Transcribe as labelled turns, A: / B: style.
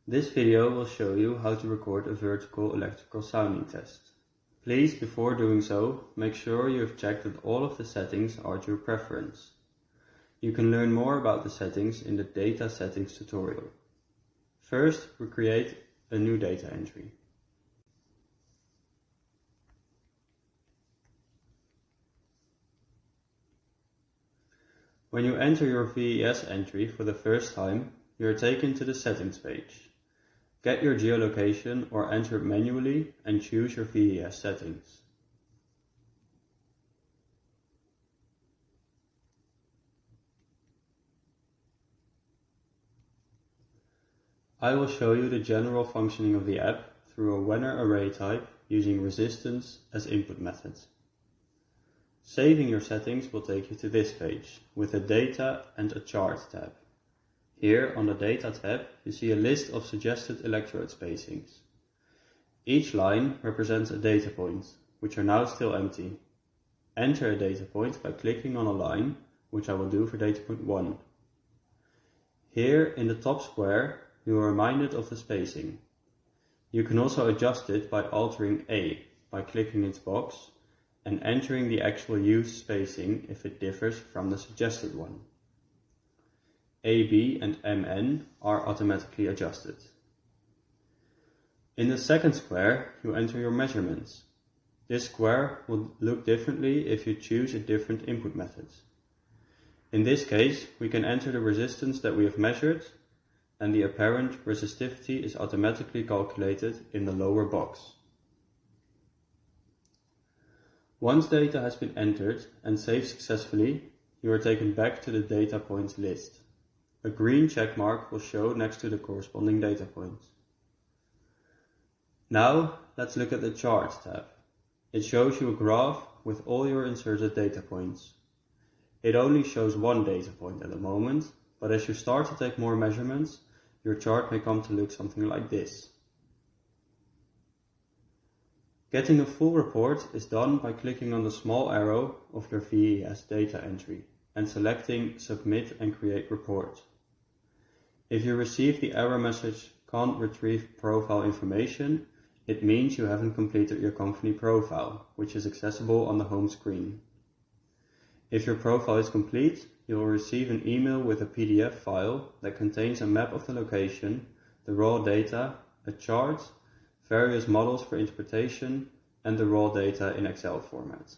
A: This video will show you how to record a vertical electrical sounding test. Please, before doing so, make sure you have checked that all of the settings are to your preference. You can learn more about the settings in the Data Settings tutorial. First, we create a new data entry. When you enter your VES entry for the first time, you are taken to the settings page. Get your geolocation or enter it manually and choose your VES settings. I will show you the general functioning of the app through a Wenner array type using resistance as input method. Saving your settings will take you to this page with a Data and a Chart tab. Here on the Data tab you see a list of suggested electrode spacings. Each line represents a data point, which are now still empty. Enter a data point by clicking on a line, which I will do for data point 1. Here in the top square you are reminded of the spacing. You can also adjust it by altering A by clicking its box and entering the actual used spacing if it differs from the suggested one. AB and MN are automatically adjusted. In the second square you enter your measurements. This square will look differently if you choose a different input method. In this case we can enter the resistance that we have measured, and the apparent resistivity is automatically calculated in the lower box. Once data has been entered and saved successfully, you are taken back to the data points list. A green check mark will show next to the corresponding data point. Now let's look at the Chart tab. It shows you a graph with all your inserted data points. It only shows one data point at the moment, but as you start to take more measurements, your chart may come to look something like this. Getting a full report is done by clicking on the small arrow of your VES data entry and selecting Submit and Create Report. If you receive the error message "Can't retrieve profile information," it means you haven't completed your company profile, which is accessible on the home screen. If your profile is complete, you will receive an email with a PDF file that contains a map of the location, the raw data, a chart, various models for interpretation, and the raw data in Excel format.